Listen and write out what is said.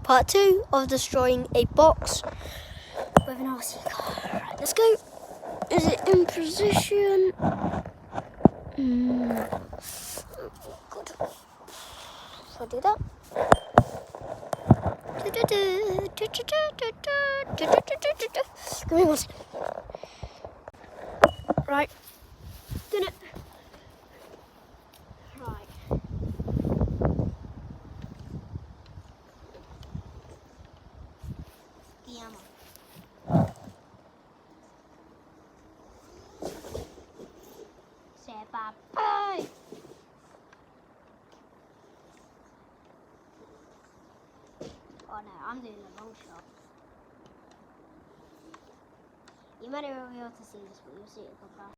part 2 of destroying a box with an RC car. Right, let's go. Is it in position? Good. So I do that. Give me one second. Right. Done it. Right. The ammo. Say bye-bye. Oh no, I'm doing a long shot. You might not be able to see this, but you'll see it go past.